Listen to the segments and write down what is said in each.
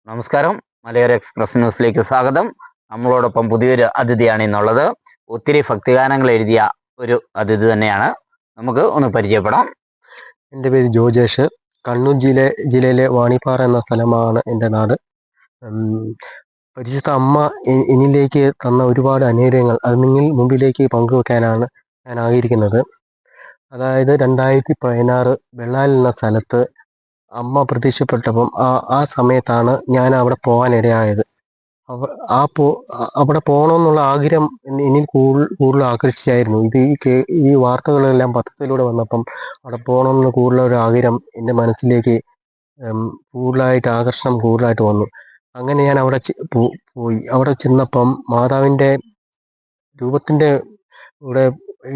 നമസ്കാരം. മലയോര എക്സ്പ്രസ് ന്യൂസിലേക്ക് സ്വാഗതം. നമ്മളോടൊപ്പം പുതിയൊരു അതിഥിയാണ് ഇന്നുള്ളത്. ഒത്തിരി ഭക്തിഗാനങ്ങൾ എഴുതിയ ഒരു അതിഥി തന്നെയാണ്. നമുക്ക് ഒന്ന് പരിചയപ്പെടാം. എൻ്റെ പേര് ജോജേഷ്. കണ്ണൂർ ജില്ലയിലെ വാണിപ്പാറ എന്ന സ്ഥലമാണ് എൻ്റെ നാട്. പരിശുദ്ധ അമ്മ എന്നിലേക്ക് തന്ന ഒരുപാട് അനുഗ്രഹങ്ങൾ അത് നിങ്ങൾ മുമ്പിലേക്ക് പങ്കുവെക്കാനാണ് ഞാൻ ആഗ്രഹിക്കുന്നത്. അതായത് 2016 വെള്ളാൽ എന്ന സ്ഥലത്ത് അമ്മ പ്രത്യക്ഷപ്പെട്ടപ്പം ആ സമയത്താണ് ഞാൻ അവിടെ പോകാനിടയായത്. അവിടെ പോകണമെന്നുള്ള ആഗ്രഹം എന്നിൽ കൂടുതൽ ആകർഷിച്ചായിരുന്നു. ഈ വാർത്തകളെല്ലാം പത്രത്തിലൂടെ വന്നപ്പം അവിടെ പോകണമെന്ന് കൂടുതലൊരു ആഗ്രഹം എൻ്റെ മനസ്സിലേക്ക് കൂടുതലായിട്ട് ആകർഷണം കൂടുതലായിട്ട് വന്നു. അങ്ങനെ ഞാൻ അവിടെ പോയി. അവിടെ ചെന്നപ്പം മാതാവിൻ്റെ രൂപത്തിൻ്റെ കൂടെ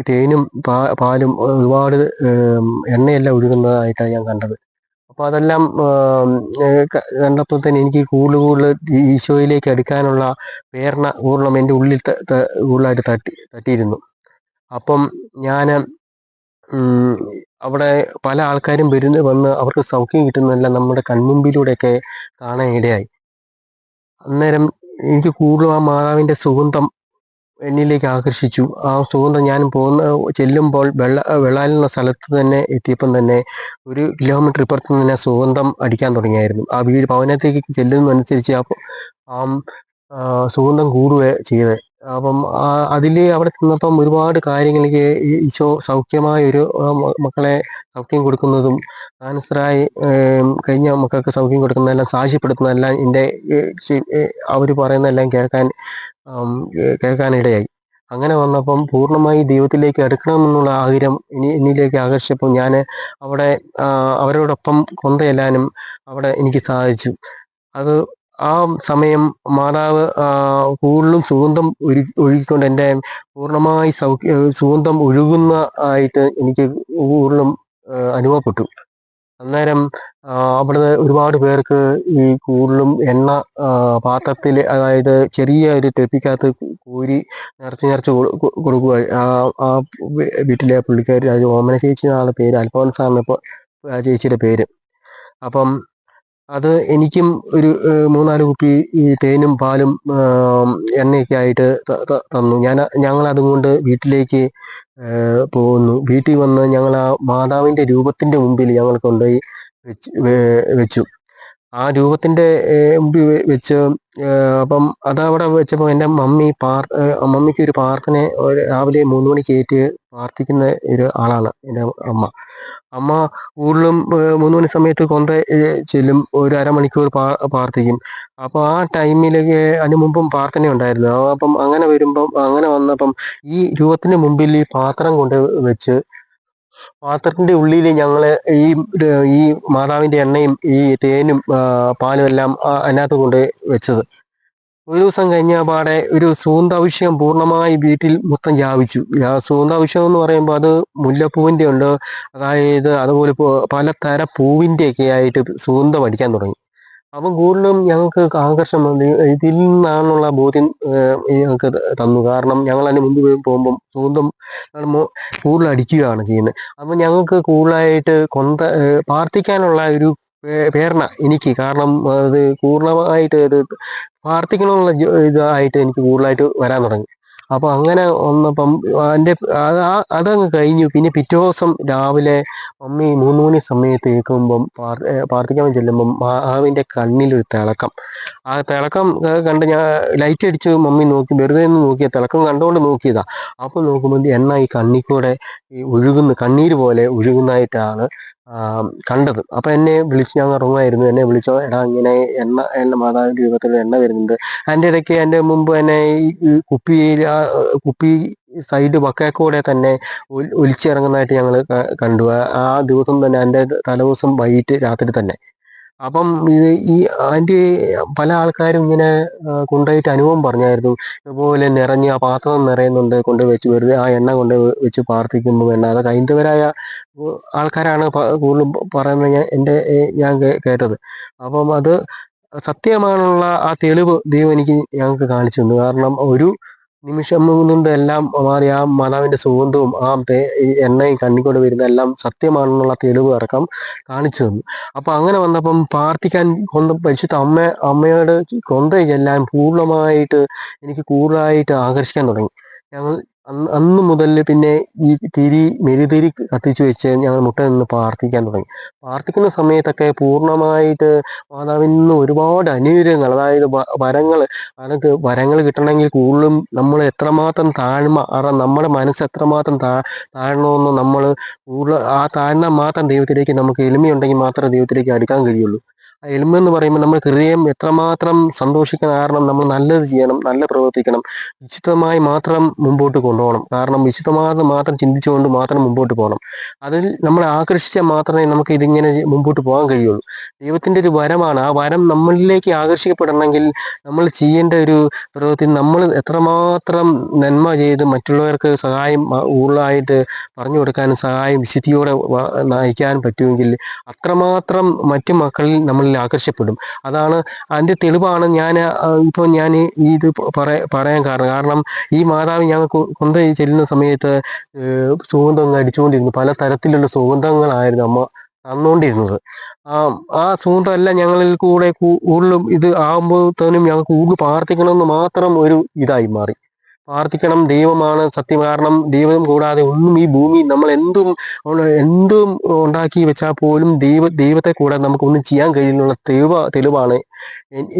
തേനും പാലും ഒരുപാട് എണ്ണയെല്ലാം ഒഴുകുന്നതായിട്ടാണ് ഞാൻ കണ്ടത്. അപ്പോൾ അതെല്ലാം കണ്ടപ്പോൾ തന്നെ എനിക്ക് കൂടുതൽ ഈശോയിലേക്ക് അടുക്കാനുള്ള പ്രേരണ കൂടുതലും എൻ്റെ ഉള്ളിൽ കൂടുതലായിട്ട് തട്ടിയിരുന്നു. അപ്പം ഞാൻ അവിടെ പല ആൾക്കാരും വന്ന് അവർക്ക് സൗഖ്യം കിട്ടുന്നതെല്ലാം നമ്മുടെ കൺമുമ്പിലൂടെയൊക്കെ കാണാൻ ഇടയായി. അന്നേരം എനിക്ക് കൂടുതലും ആ മാതാവിൻ്റെ സുഗന്ധം എന്നിലേക്ക് ആകർഷിച്ചു. ആ സുഗന്ധം ഞാൻ ചെല്ലുമ്പോൾ വെള്ളാൽ എന്ന സ്ഥലത്ത് തന്നെ എത്തിയപ്പം തന്നെ 1 കിലോമീറ്റർ ഇപ്പുറത്ത് തന്നെ സുഗന്ധം അടിക്കാൻ തുടങ്ങിയായിരുന്നു. ആ ഭവനത്തേക്ക് ചെല്ലുന്നതനുസരിച്ച് ആ സുഗന്ധം കൂടുകയാണ് ചെയ്തത്. അപ്പം അവിടെ ചെന്നപ്പം ഒരുപാട് കാര്യങ്ങൾക്ക് ഈശോ സൗഖ്യമായ ഒരു മക്കളെ സൗഖ്യം കൊടുക്കുന്നതും ക്യാൻസറായി കഴിഞ്ഞ മക്കൾക്ക് സൗഖ്യം കൊടുക്കുന്നതെല്ലാം സാക്ഷ്യപ്പെടുത്തുന്നതെല്ലാം എൻ്റെ അവർ പറയുന്നതെല്ലാം കേൾക്കാനിടയായി. അങ്ങനെ വന്നപ്പം പൂർണ്ണമായി ദൈവത്തിലേക്ക് അടുക്കണമെന്നുള്ള ആഗ്രഹം എന്നിലേക്ക് ആകർഷിച്ചപ്പോൾ ഞാൻ അവിടെ അവരോടൊപ്പം കൊന്തയെല്ലാനും അവിടെ എനിക്ക് സാധിച്ചു. അത് ആ സമയം മാതാവ് കൂടുതലും സുഗന്ധം ഒഴുകിക്കൊണ്ട് എൻ്റെ പൂർണ്ണമായി സുഗന്ധം ഒഴുകുന്ന ആയിട്ട് എനിക്ക് കൂടുതലും അനുഭവപ്പെട്ടു. അന്നേരം അവിടുന്ന് ഒരുപാട് പേർക്ക് ഈ കൂടുതലും എണ്ണ പാത്രത്തിൽ, അതായത് ചെറിയ ഒരു ടെപ്പിക്കകത്ത് കോരി നിറച്ച് കൊടുക്കുക. ആ വീട്ടിലെ പുള്ളിക്കാരി, അത് ഓമന ചേച്ചി എന്നാണ് പേര്, അൽഫോൻസാണ് ഇപ്പോൾ ആ ചേച്ചിയുടെ പേര്. അപ്പം അത് എനിക്കും ഒരു 3-4 കുപ്പി ഈ തേനും പാലും എണ്ണയൊക്കെ ആയിട്ട് തന്നു. ഞങ്ങൾ അതുകൊണ്ട് വീട്ടിലേക്ക് പോകുന്നു. വീട്ടിൽ വന്ന് ഞങ്ങൾ ആ മാതാവിൻ്റെ രൂപത്തിൻ്റെ മുമ്പിൽ ഞങ്ങൾ കൊണ്ടുപോയി വെച്ചു. ആ രൂപത്തിൻ്റെ മുമ്പിൽ വെച്ച് അപ്പം അതവിടെ വെച്ചപ്പോൾ എൻ്റെ മമ്മിക്ക് ഒരു പ്രാർത്ഥന രാവിലെ 3 മണിക്ക് ഏറ്റ് പ്രാർത്ഥിക്കുന്ന ഒരു ആളാണ് എൻ്റെ അമ്മ. കൂടുതലും 3 മണി സമയത്ത് ചെല്ലും, ഒരു അരമണിക്കൂർ പ്രാർത്ഥിക്കും. അപ്പോൾ ആ ടൈമിലേക്ക് അതിന് മുമ്പും പ്രാർത്ഥന ഉണ്ടായിരുന്നു. അപ്പം അങ്ങനെ വന്നപ്പം ഈ രൂപത്തിന് മുമ്പിൽ ഈ പാത്രം കൊണ്ട് വെച്ച് പാത്രത്തിന്റെ ഉള്ളിൽ ഞങ്ങൾ ഈ മാതാവിൻ്റെ എണ്ണയും ഈ തേനും പാലും എല്ലാം അതിനകത്ത് കൊണ്ട് വെച്ചത്. ഒരു ദിവസം കഴിഞ്ഞ പാടെ ഒരു സുഗന്ധാഭിഷേകം പൂർണ്ണമായി വീട്ടിൽ മൊത്തം വ്യാപിച്ചു. സുഗന്ധാഭിഷേകം എന്ന് പറയുമ്പോൾ അത് മുല്ലപ്പൂവിൻ്റെ ഉണ്ട്, അതായത് അതുപോലെ പലതര പൂവിൻ്റെ ഒക്കെ ആയിട്ട് സുഗന്ധം അടിക്കാൻ തുടങ്ങി. അപ്പം കൂടുതലും ഞങ്ങൾക്ക് ആകർഷണം ഇതിൽ നിന്നാണുള്ള ബോധ്യം ഞങ്ങൾക്ക് തന്നു. കാരണം ഞങ്ങൾ അതിന് മുമ്പ് പോകുമ്പം സുഗന്ധം കൂടുതൽ അടിക്കുകയാണ് ചെയ്യുന്നത്. അപ്പം ഞങ്ങൾക്ക് കൂടുതലായിട്ട് പ്രാർത്ഥിക്കാനുള്ള ഒരു പ്രേരണ എനിക്ക്, കാരണം അത് പൂർണ്ണമായിട്ട് അത് പ്രാർത്ഥിക്കണമെന്നുള്ള ഇതായിട്ട് എനിക്ക് കൂടുതലായിട്ട് വരാൻ തുടങ്ങി. അപ്പോൾ അങ്ങനെ വന്നപ്പം അതങ്ങ് കഴിഞ്ഞു. പിന്നെ പിറ്റേ ദിവസം രാവിലെ മമ്മി 3 മണി സമയത്ത് കേൾക്കുമ്പം പ്രാർത്ഥിക്കാൻ ചെല്ലുമ്പം മാവിൻ്റെ കണ്ണിലൊരു തിളക്കം. ആ തിളക്കം കണ്ട് ഞാൻ ലൈറ്റ് അടിച്ച് മമ്മി നോക്കി, വെറുതെ ഒന്ന് നോക്കിയ തിളക്കം കണ്ടുകൊണ്ട് നോക്കിയതാ. അപ്പോൾ നോക്കുമ്പോൾ എണ്ണ ഈ കണ്ണിക്കൂടെ കണ്ണീര് പോലെ ഒഴുകുന്നതായിട്ടാണ് കണ്ടത്. അപ്പം എന്നെ വിളിച്ച്, ഞാൻ ഉറങ്ങുമായിരുന്നു, എന്നെ വിളിച്ചോ, എടാ ഇങ്ങനെ എണ്ണ മാതാവിൻ്റെ രൂപത്തിൽ എണ്ണ വരുന്നുണ്ട്. അതിൻ്റെ ഇടയ്ക്ക് എൻ്റെ മുമ്പ് തന്നെ ഈ കുപ്പി സൈഡ് ബക്കക്കൂടെ തന്നെ ഒലിച്ചിറങ്ങുന്നതായിട്ട് ഞങ്ങൾ കണ്ടു. ആ ദിവസം തന്നെ, എൻ്റെ തലേദിവസം വൈകിട്ട് രാത്രി തന്നെ. അപ്പം അതിൻ്റെ പല ആൾക്കാരും ഇങ്ങനെ കൊണ്ടുപോയിട്ട് അനുഭവം പറഞ്ഞായിരുന്നു. ഇതുപോലെ നിറഞ്ഞ് ആ പാത്രം നിറയുന്നുണ്ട്, കൊണ്ട് വെച്ച് വെറുതെ ആ എണ്ണ കൊണ്ട് വെച്ച് പ്രാർത്ഥിക്കുമ്പോൾ എണ്ണ. അത് ഹൈന്ദവരായ ആൾക്കാരാണ് കൂടുതലും പറയുന്നത്, ഞാൻ കേട്ടത്. അപ്പം അത് സത്യമാണുള്ള ആ തെളിവ് ദൈവം ഞങ്ങൾക്ക് കാണിച്ചു തന്നു. കാരണം ഒരു നിമിഷം കൊണ്ട് എല്ലാം മാറി ആ മാതാവിന്റെ സുഗന്ധവും ഈ എണ്ണയും കണ്ണിക്കൂടെ വരുന്ന എല്ലാം സത്യമാണെന്നുള്ള തെളിവ് അടക്കം കാണിച്ചു തന്നു. അപ്പൊ അങ്ങനെ വന്നപ്പം പ്രാർത്ഥിക്കാൻ പരിശുദ്ധ അമ്മയോട് കൊന്ത ചെല്ലാൻ പൂർണ്ണമായിട്ട് എനിക്ക് കൂടുതലായിട്ട് ആകർഷിക്കാൻ തുടങ്ങി. ഞങ്ങൾ അന്ന് മുതൽ പിന്നെ ഈ മെഴുതിരി കത്തിച്ചു വെച്ച് ഞങ്ങൾ മുട്ട നിന്ന് പ്രാർത്ഥിക്കാൻ തുടങ്ങി. പ്രാർത്ഥിക്കുന്ന സമയത്തൊക്കെ പൂർണ്ണമായിട്ട് മാതാവിൽ നിന്ന് ഒരുപാട് അനുഗ്രഹങ്ങൾ, അതായത് വരങ്ങൾ കിട്ടണമെങ്കിൽ കൂടുതലും നമ്മൾ എത്രമാത്രം നമ്മുടെ മനസ്സ് എത്രമാത്രം താഴണമെന്ന് നമ്മൾ കൂടുതൽ ആ താഴ്ന്ന മാത്രം ദൈവത്തിലേക്ക് നമുക്ക് എളിമയുണ്ടെങ്കിൽ മാത്രമേ ദൈവത്തിലേക്ക് അടുക്കാൻ കഴിയുള്ളൂ. ആ എളിമെന്ന് പറയുമ്പോൾ നമ്മൾ ഹൃദയം എത്രമാത്രം സന്തോഷിക്കുന്ന കാരണം നമ്മൾ നല്ലത് ചെയ്യണം, നല്ല പ്രവർത്തിക്കണം, വിശുദ്ധമായി മാത്രം മുമ്പോട്ട് കൊണ്ടുപോകണം. കാരണം വിശുദ്ധമായി മാത്രം ചിന്തിച്ചുകൊണ്ട് മാത്രം മുമ്പോട്ട് പോകണം. അതിൽ നമ്മളെ ആകർഷിച്ചാൽ മാത്രമേ നമുക്ക് ഇതിങ്ങനെ മുമ്പോട്ട് പോകാൻ കഴിയുള്ളൂ. ദൈവത്തിൻ്റെ ഒരു വരമാണ്. ആ വരം നമ്മളിലേക്ക് ആകർഷിക്കപ്പെടണമെങ്കിൽ നമ്മൾ ചെയ്യേണ്ട ഒരു പ്രവൃത്തി, നമ്മൾ എത്രമാത്രം നന്മ ചെയ്ത് മറ്റുള്ളവർക്ക് സഹായം കൂടുതലായിട്ട് പറഞ്ഞു കൊടുക്കാനും സഹായം വിശുദ്ധിയോടെ നയിക്കാനും പറ്റുമെങ്കിൽ അത്രമാത്രം മറ്റു മക്കളിൽ നമ്മളിൽ ആകർഷപ്പെടും. അതാണ് അതിൻ്റെ തെളിവാണ് ഞാൻ ഇത് പറയാൻ കാരണം ഈ മാതാവ് ഞങ്ങൾ കൊന്ത ചെല്ലുന്ന സമയത്ത് സുഗന്ധം അടിച്ചുകൊണ്ടിരുന്നു. പല തരത്തിലുള്ള സുഗന്ധങ്ങളായിരുന്നു അമ്മ തന്നുകൊണ്ടിരുന്നത്. ആ സുഗന്ധമെല്ലാം ഞങ്ങളിൽ കൂടെ കൂടുതലും ഇത് ആകുമ്പോഴത്തേനും ഞങ്ങൾക്ക് കൂടുതൽ പ്രാർത്ഥിക്കണമെന്ന് മാത്രം ഒരു ഇതായി മാറി. പ്രാർത്ഥിക്കണം, ദൈവമാണ് സത്യം. കാരണം ദൈവം കൂടാതെ ഒന്നും ഈ ഭൂമി നമ്മൾ എന്തും ഉണ്ടാക്കി വെച്ചാൽ പോലും ദൈവത്തെ കൂടാതെ നമുക്ക് ഒന്നും ചെയ്യാൻ കഴിയുന്നുള്ള തെളിവാണ്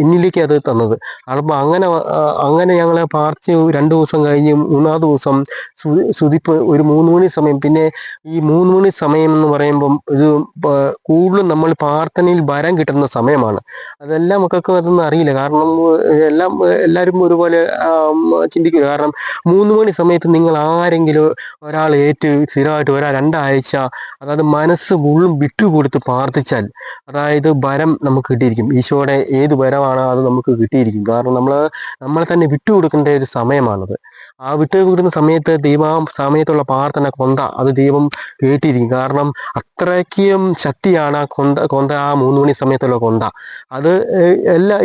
എന്നിലേക്ക് അത് തന്നത്. അപ്പോൾ അങ്ങനെ ഞങ്ങളെ പ്രാർത്ഥിച്ച് 2 ദിവസം കഴിഞ്ഞ് 3-ാമത്തെ ദിവസം സുതിപ്പ് ഒരു 3 മണി സമയം. പിന്നെ ഈ 3 മണി സമയം എന്ന് പറയുമ്പം ഇത് കൂടുതലും നമ്മൾ പ്രാർത്ഥനയിൽ വരം കിട്ടുന്ന സമയമാണ്. അതെല്ലാം മക്കൾക്കും അതൊന്നും അറിയില്ല. കാരണം എല്ലാവരും ഒരുപോലെ ചിന്തിക്കില്ല. കാരണം 3 മണി സമയത്ത് നിങ്ങൾ ആരെങ്കിലും ഒരാൾ സ്ഥിരമായിട്ട് 2 ആഴ്ച അതായത് മനസ്സ് മുഴുവൻ വിട്ടുകൊടുത്ത് പ്രാർത്ഥിച്ചാൽ അതായത് വരം നമുക്ക് കിട്ടിയിരിക്കും. ഈശോയുടെ ഏത് വരമാണോ അത് നമുക്ക് കിട്ടിയിരിക്കും. കാരണം നമ്മളെ തന്നെ വിട്ടുകൊടുക്കേണ്ട ഒരു സമയമാണത്. ആ വിട്ടുകൊടുക്കുന്ന സമയത്ത് സമയത്തുള്ള പ്രാർത്ഥന അത് ദൈവം കേട്ടിരിക്കും. കാരണം അത്രയ്ക്കും ശക്തിയാണ് ആ കൊന്ത ആ 3 മണി സമയത്തുള്ള കൊന്ത. അത്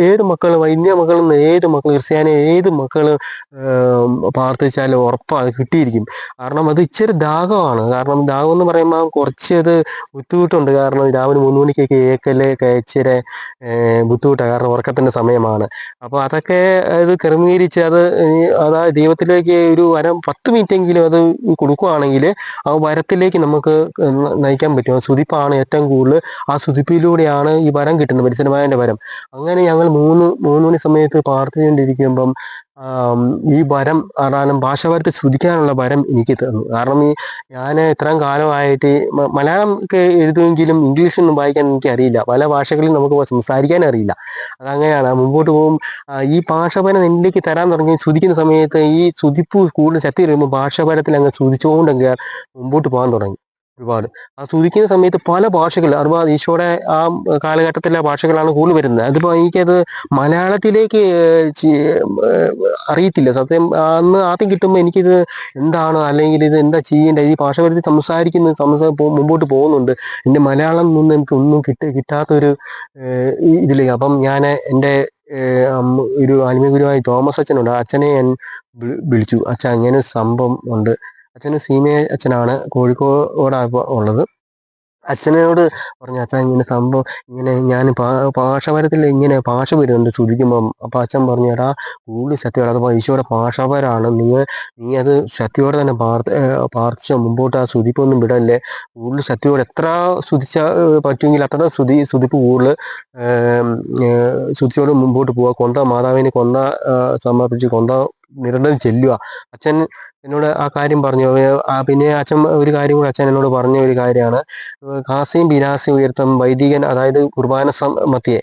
ഏത് മക്കളും, വൈദ്യ മക്കളും, ഏത് മക്കൾ ക്രിസ്ത്യാനി ഏത് മക്കള് പ്രാർത്ഥിച്ചാലും ഉറപ്പാണ് അത് കിട്ടിയിരിക്കും. കാരണം അത് ഇച്ചിരി ദാഹമാണ്. കാരണം ദാഹം എന്ന് പറയുമ്പോൾ കുറച്ച് അത് ബുദ്ധിമുട്ടുണ്ട്. കാരണം രാവിലെ 3 മണിക്കൊക്കെ ഇച്ചിരി ബുദ്ധിമുട്ടാണ്. കാരണം ഉറക്കത്തിൻ്റെ സമയമാണ്. അപ്പോൾ അതൊക്കെ അത് ക്രമീകരിച്ച് അതായത് ദൈവത്തിലേക്ക് ഒരു 10 മിനിറ്റെങ്കിലും അത് കൊടുക്കുകയാണെങ്കിൽ ആ വരത്തിലേക്ക് നമുക്ക് നയിക്കാൻ പറ്റും. സ്തുതിപ്പാണ് ഏറ്റവും കൂടുതൽ. ആ സ്തുതിപ്പിലൂടെയാണ് ഈ വരം കിട്ടുന്നത്, പരിസരമായതിൻ്റെ വരം. അങ്ങനെ ഞങ്ങൾ 3 മണി സമയത്ത് പ്രാർത്ഥിച്ചുകൊണ്ടിരിക്കുമ്പം ഈ വരം ഭാഷാവരത്തിൽ സ്തുതിക്കാനുള്ള വരം എനിക്ക് തന്നു. കാരണം ഞാൻ ഇത്രയും കാലമായിട്ട് മലയാളം ഒക്കെ എഴുതുമെങ്കിലും ഇംഗ്ലീഷൊന്നും വായിക്കാൻ എനിക്ക് അറിയില്ല. പല ഭാഷകളിൽ നമുക്ക് സംസാരിക്കാൻ അറിയില്ല. അതങ്ങനെയാണ്. മുമ്പോട്ട് പോകും ഈ ഭാഷാപരം എന്നിലേക്ക് തരാൻ തുടങ്ങി. സ്തുതിക്കുന്ന സമയത്ത് ഈ സ്തുതിപ്പ് കൂടുതൽ ശക്തി വരുമ്പോൾ ഭാഷാപരത്തിൽ അങ്ങ് സ്തുതിച്ചുകൊണ്ടെങ്കിൽ മുമ്പോട്ട് പോകാൻ തുടങ്ങി. ഒരുപാട് ആ സ്തുതിക്കുന്ന സമയത്ത് പല ഭാഷകൾ അഥവാ ഈശോയുടെ ആ കാലഘട്ടത്തിലെ ഭാഷകളാണ് കൂടുതൽ വരുന്നത്. അതിപ്പോൾ എനിക്കത് മലയാളത്തിലേക്ക് അറിയത്തില്ല സത്യം. അന്ന് ആദ്യം കിട്ടുമ്പോൾ എനിക്കിത് എന്താണ് അല്ലെങ്കിൽ ഇത് എന്താ ചെയ്യേണ്ടത്, ഈ ഭാഷ വരുത്തി മുമ്പോട്ട് പോകുന്നുണ്ട്. എൻ്റെ മലയാളം നിന്ന് എനിക്ക് ഒന്നും കിട്ടാത്തൊരു ഇതിലേക്ക്. അപ്പം ഞാൻ എൻ്റെ ഒരു ആത്മീയഗുരുവായ തോമസ് അച്ഛനുണ്ട്. അച്ഛനെ ഞാൻ വിളിച്ചു. അച്ഛൻ അങ്ങനെ ഒരു സംഭവം ഉണ്ട്. അച്ഛന് സീമേ അച്ഛനാണ്, കോഴിക്കോടാണ് ഉള്ളത്. അച്ഛനോട് പറഞ്ഞു, അച്ഛൻ ഇങ്ങനെ സംഭവം ഇങ്ങനെ ഞാൻ ഭാഷാപരത്തിൽ ഇങ്ങനെ ഭാഷ വരുന്നുണ്ട് സ്തുതിക്കുമ്പം. അപ്പം അച്ഛൻ പറഞ്ഞു, എടാ കൂടുതൽ ശക്തിയോടെ അത് ഈശോയുടെ ഭാഷാപരമാണ്, നീ അത് ശക്തിയോടെ തന്നെ പ്രാർത്ഥിച്ച മുമ്പോട്ട് ആ സ്തുതിപ്പൊന്നും വിടല്ലേ, കൂടുതൽ ശക്തിയോടെ എത്ര പറ്റുമെങ്കിൽ അത്ര സ്തുതിപ്പ് കൂടുതൽ സ്തുതിയോടെ മുമ്പോട്ട് പോവുക. മാതാവിന് സമർപ്പിച്ച് നിരന്തരം ചെല്ലുക. അച്ഛൻ എന്നോട് ആ കാര്യം പറഞ്ഞു. പിന്നെ അച്ഛൻ ഒരു കാര്യം കൂടെ അച്ഛൻ എന്നോട് പറഞ്ഞ ഒരു കാര്യമാണ്, കാസിയും ബിനാസിയും ഉയർത്തും വൈദികൻ, അതായത് കുർബാന മധ്യേ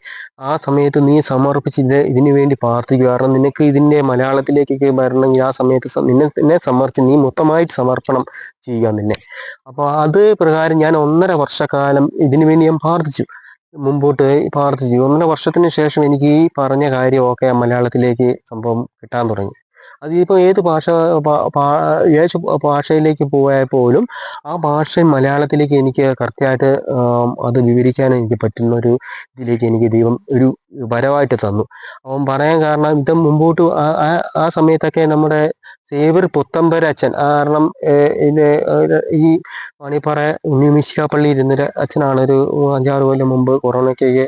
ആ സമയത്ത് നീ സമർപ്പിച്ച് ഇതിനു വേണ്ടി പ്രാർത്ഥിക്കുക. കാരണം നിനക്ക് ഇതിൻ്റെ മലയാളത്തിലേക്കൊക്കെ വരണമെങ്കിൽ ആ സമയത്ത് നിന്നെ സമർപ്പിച്ച് നീ മൊത്തമായിട്ട് സമർപ്പണം ചെയ്യുക നിന്നെ. അപ്പോൾ അത് പ്രകാരം ഞാൻ 1.5 വർഷക്കാലം ഇതിനു വേണ്ടി ഞാൻ മുമ്പോട്ട് പ്രാർത്ഥിച്ചു. 1.5 വർഷത്തിന് ശേഷം എനിക്ക് ഈ പറഞ്ഞ കാര്യമൊക്കെ മലയാളത്തിലേക്ക് സംഭവം കിട്ടാൻ തുടങ്ങി. അതിപ്പോൾ ഏത് ഏത് ഭാഷയിലേക്ക് പോയാൽ പോലും ആ ഭാഷ മലയാളത്തിലേക്ക് എനിക്ക് കറക്റ്റായിട്ട് അത് വിവരിക്കാൻ എനിക്ക് പറ്റുന്ന ഒരു ഇതിലേക്ക് എനിക്ക് ദൈവം ഒരു വരവായിട്ട് തന്നു. അവൻ പറയാൻ കാരണം ഇത് മുമ്പോട്ട് ആ സമയത്തൊക്കെ നമ്മുടെ സേവ്യർ പുത്തമ്പരച്ഛൻ കാരണം ഈ മണിപ്പാറ ഉണ്ണിമിശിഹ പള്ളി ഇരുന്നൊരു അച്ഛനാണ്. ഒരു 5-6 കൊല്ലം മുമ്പ് കൊറോണയ്ക്ക്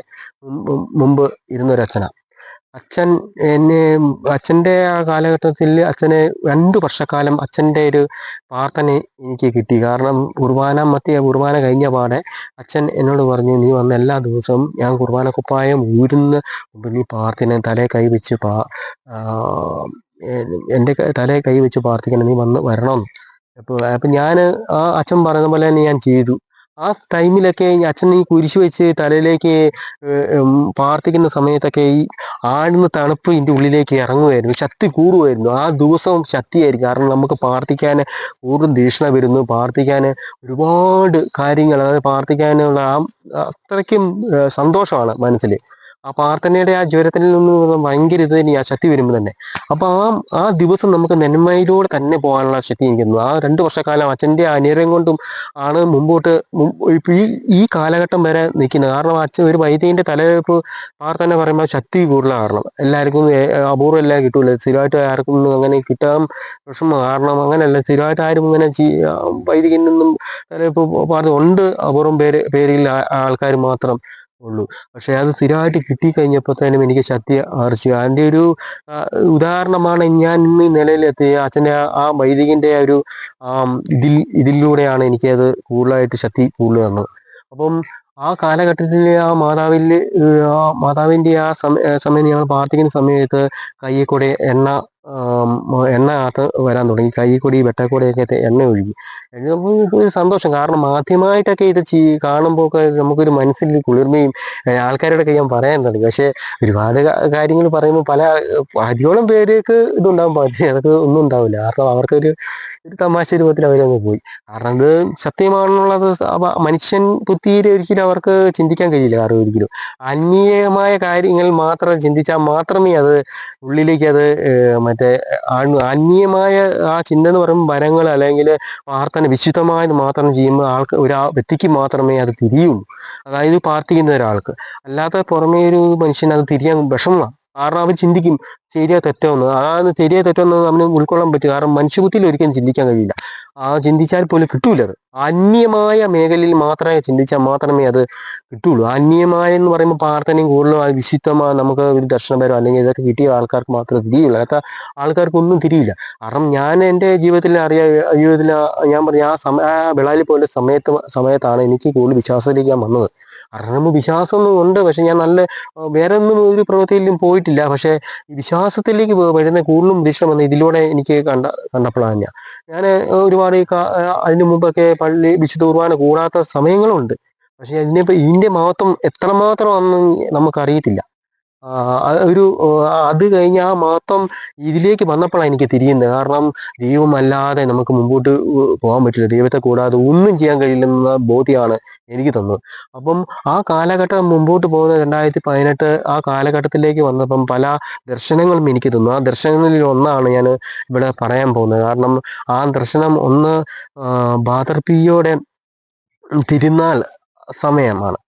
മുമ്പ് ഇരുന്നൊരു അച്ഛനാണ്. അച്ഛൻ്റെ ആ കാലഘട്ടത്തിൽ അച്ഛനെ 2 വർഷക്കാലം അച്ഛൻ്റെ ഒരു പ്രാർത്ഥന എനിക്ക് കിട്ടി. കാരണം കുർബാന കഴിഞ്ഞ പാടെ അച്ഛൻ എന്നോട് പറഞ്ഞു, നീ വന്ന എല്ലാ ദിവസവും ഞാൻ കുർബാന കുപ്പായം ഊരുന്ന മുമ്പ് നീ തലയെ കൈവച്ച് എൻ്റെ തലയെ കൈവച്ച് പ്രാർത്ഥിക്കണം, നീ വരണമെന്ന്. അപ്പം ഞാൻ ആ അച്ഛൻ പറയുന്ന പോലെ തന്നെ ഞാൻ ചെയ്തു. ആ ടൈമിലൊക്കെ അച്ഛൻ ഈ കുരിശ് വെച്ച് തലയിലേക്ക് പ്രാർത്ഥിക്കുന്ന സമയത്തൊക്കെ ഈ ആടുന്ന തണുപ്പ് ഇതിൻ്റെ ഉള്ളിലേക്ക് ഇറങ്ങുമായിരുന്നു, ശക്തി കൂടുമായിരുന്നു. ആ ദിവസവും ശക്തിയായിരിക്കും. കാരണം നമുക്ക് പ്രാർത്ഥിക്കാൻ കൂടുതൽ തീഷ്ണ വരുന്നു, പ്രാർത്ഥിക്കാൻ ഒരുപാട് കാര്യങ്ങൾ, അതായത് പ്രാർത്ഥിക്കാനുള്ള അത്രയ്ക്കും സന്തോഷമാണ് മനസ്സിൽ. ആ പ്രാർത്ഥനയുടെ ആ ജ്വരത്തിൽ നിന്ന് ഭയങ്കര ഇത് തന്നെ ആ ശക്തി വരുമ്പോൾ തന്നെ. അപ്പൊ ആ ദിവസം നമുക്ക് നന്മയിലൂടെ തന്നെ പോകാനുള്ള ശക്തി എനിക്ക് തന്നു. ആ 2 വർഷക്കാലം അച്ഛൻ്റെ അനുഗ്രഹം കൊണ്ടും ആണ് മുമ്പോട്ട് ഈ കാലഘട്ടം വരെ നിൽക്കുന്നത്. കാരണം അച്ഛൻ ഒരു വൈദ്യന്റെ തലവെപ്പ് പ്രാർത്ഥന പറയുമ്പോൾ ശക്തി കൂടുതൽ. കാരണം എല്ലാവർക്കും അപൂർവം എല്ലാം കിട്ടൂല, സ്ഥിരമായിട്ട് ആർക്കും അങ്ങനെ കിട്ടാൻ വിഷമം. കാരണം അങ്ങനെയല്ല, സ്ഥിരമായിട്ട് ആരും ഇങ്ങനെ വൈദികൻ നിന്നും തലവെപ്പ് പ്രാർത്ഥന ഉണ്ട്, അപൂർവം പേരിൽ ആൾക്കാർ മാത്രം ഉള്ളൂ. പക്ഷെ അത് സ്ഥിരമായിട്ട് കിട്ടിക്കഴിഞ്ഞപ്പോഴത്തേനും എനിക്ക് ശക്തി ആർജിച്ചു. അതിൻ്റെ ഒരു ഉദാഹരണമാണ് ഞാൻ ഇന്ന് നിലയിലെത്തിയ അച്ഛൻ്റെ ആ വൈദികന്റെ ഒരു ഇതിലൂടെയാണ് എനിക്കത് കൂടുതലായിട്ട് ശക്തി കൂടുതൽ വന്നത്. അപ്പം ആ കാലഘട്ടത്തിൽ ആ മാതാവിൻ്റെ ആ സമയം ഞങ്ങൾ പ്രാർത്ഥിക്കുന്ന സമയത്ത് കയ്യിൽ കൂടെ എണ്ണ വരാൻ തുടങ്ങി. കയ്യിൽ കൂടി വെട്ടക്കൂടെയൊക്കെ എണ്ണ ഒഴുകി. ഒരു സന്തോഷം. കാരണം ആദ്യമായിട്ടൊക്കെ ഇത് കാണുമ്പോൾ ഒക്കെ നമുക്കൊരു മനസ്സിൽ കുളിർമയും ആൾക്കാരോടൊക്കെ ഞാൻ പറയാൻ തുടങ്ങി. പക്ഷെ ഒരുപാട് കാര്യങ്ങൾ പറയുമ്പോൾ അധികോളം പേർക്ക് ഇതുണ്ടാകും, അതൊക്കെ ഒന്നും ഉണ്ടാവില്ല. കാരണം അവർക്കൊരു തമാശ രൂപത്തിൽ അവരങ്ങ് പോയി. കാരണം ഇത് സത്യമാണെന്നുള്ളത് മനുഷ്യൻ ബുദ്ധിയിൽ ഒരിക്കലും അവർക്ക് ചിന്തിക്കാൻ കഴിയില്ല. കാരണം ഒരിക്കലും ആത്മീയമായ കാര്യങ്ങൾ മാത്രം ചിന്തിച്ചാൽ മാത്രമേ അത് ഉള്ളിലേക്ക് അത് ആത്മീയമായ ആ ചിന്ത എന്ന് പറയുമ്പോൾ വരങ്ങൾ അല്ലെങ്കിൽ പ്രാർത്ഥന വിശുദ്ധമായത് മാത്രം ചെയ്യുമ്പോൾ ഒരു വ്യക്തിക്ക് മാത്രമേ അത് തിരിയുള്ളൂ. അതായത് പ്രാർത്ഥിക്കുന്ന ഒരാൾക്ക്. അല്ലാതെ പുറമേ ഒരു മനുഷ്യൻ അത് തിരിയാൻ വിഷമമാണ്. കാരണം അവൻ ചിന്തിക്കും ശരിയോ തെറ്റോ എന്ന്. അതാണ് ശരിയോ തെറ്റോ എന്ന് അവന് ഉൾക്കൊള്ളാൻ പറ്റും. കാരണം മനുഷ്യബുദ്ധിയിൽ ഒരിക്കലും ചിന്തിക്കാൻ കഴിയില്ല. ചിന്തിച്ചാൽ പോലും കിട്ടൂല. അത് ആത്മീയമായ മേഖലയിൽ മാത്രമേ ചിന്തിച്ചാൽ മാത്രമേ അത് കിട്ടുള്ളൂ. ആത്മീയമായ എന്ന് പറയുമ്പോൾ പ്രാർത്ഥനയും കൂടുതലും അത് വിശുദ്ധമായ നമുക്ക് ഒരു ദർശനപരം അല്ലെങ്കിൽ ഇതൊക്കെ കിട്ടിയ ആൾക്കാർക്ക് മാത്രമേ തിരിയുള്ളൂ. അല്ലാത്ത ആൾക്കാർക്കൊന്നും തിരിയില്ല. കാരണം ഞാൻ എൻ്റെ ജീവിതത്തിൽ ഞാൻ പറഞ്ഞ ആ വെളാലി പോലെ സമയത്താണ് എനിക്ക് കൂടുതൽ വിശ്വാസത്തിലേക്ക് ഞാൻ വന്നത്. കാരണം വിശ്വാസമൊന്നും ഉണ്ട്, പക്ഷെ ഞാൻ വേറെ ഒന്നും ഒരു പ്രവൃത്തിയിലും പോയിട്ടില്ല. പക്ഷെ ഈ വിശ്വാസത്തിലേക്ക് വരുന്ന കൂടുതലും ദൃശ്യം വന്ന് ഇതിലൂടെ എനിക്ക് കണ്ടപ്പോഴാണ്. ഞാൻ ഒരുപാട് അതിന് മുമ്പൊക്കെ വിശുദ്ധ കുർബാന കൂടാത്ത സമയങ്ങളുണ്ട്. പക്ഷെ ഇതിന്റെ മഹത്വം എത്രമാത്രം നമുക്കറിയത്തില്ല. അത് കഴിഞ്ഞ് ആ മഹത്വം ഇതിലേക്ക് വന്നപ്പോഴാണ് എനിക്ക് തിരിയുന്നത്. കാരണം ദൈവമല്ലാതെ നമുക്ക് മുമ്പോട്ട് പോകാൻ പറ്റില്ല, ദൈവത്തെ കൂടാതെ ഒന്നും ചെയ്യാൻ കഴിയില്ലെന്ന ബോധ്യമാണ് എനിക്ക് തന്നത്. അപ്പം ആ കാലഘട്ടം മുമ്പോട്ട് പോകുന്ന 2018 ആ കാലഘട്ടത്തിലേക്ക് വന്നപ്പം പല ദർശനങ്ങളും എനിക്ക് തന്നു. ആ ദർശനങ്ങളിൽ ഒന്നാണ് ഞാൻ ഇവിടെ പറയാൻ പോകുന്നത്. കാരണം ആ ദർശനം ഒന്ന് ഭാദ്രപിയോടെ തിരുനാൾ സമയമാണ്.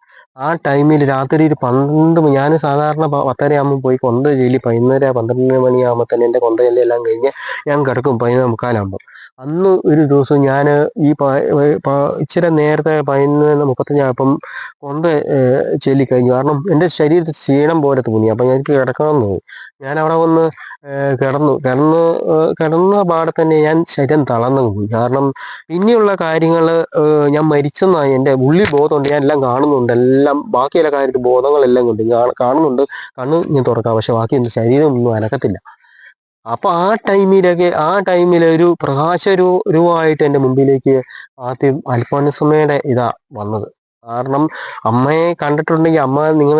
ആ ടൈമിൽ രാത്രി ഒരു 12 ഞാൻ സാധാരണ 10:30 ആകുമ്പോൾ പോയി കൊന്ത ചൊല്ലി 11:30-12 മണിയാകുമ്പോൾ തന്നെ എൻ്റെ കൊന്ത ചൊല്ലിയെല്ലാം കഴിഞ്ഞ് ഞാൻ കിടക്കും 11:45 അന്ന് ഒരു ദിവസം ഞാൻ ഇച്ചിരി നേരത്തെ 11:35 കൊന്ത ചൊല്ലിക്കഴിഞ്ഞു. കാരണം എൻ്റെ ശരീരത്തിൽ ക്ഷീണം പോലെ തോന്നി. അപ്പം എനിക്ക് കിടക്കണമെന്ന് തോന്നി. ഞാൻ അവിടെ വന്ന് കിടന്ന പാടെ തന്നെ ഞാൻ ശരീരം തളർന്നു പോയി. കാരണം പിന്നെയുള്ള കാര്യങ്ങൾ ഞാൻ മരിച്ചെന്നാണ് എൻ്റെ ഉള്ളിൽ ബോധമുണ്ട്. ഞാൻ എല്ലാം കാണുന്നുണ്ട്, എല്ലാം ബാക്കിയുള്ള കാര്യത്തിൽ ബോധങ്ങളെല്ലാം കൊണ്ട് കാണുന്നുണ്ട്. കണ്ണ് ഞാൻ തുറക്കാം, പക്ഷെ ബാക്കി ശരീരം ഒന്നും അനക്കത്തില്ല. അപ്പൊ ആ ടൈമിൽ ഒരു പ്രകാശരൂപമായിട്ട് എൻ്റെ മുമ്പിലേക്ക് ആദ്യം അൽഫോൻസമ്മയുടെ ഇതാ വന്നത്. കാരണം അമ്മയെ കണ്ടിട്ടുണ്ടെങ്കിൽ അമ്മ നിങ്ങൾ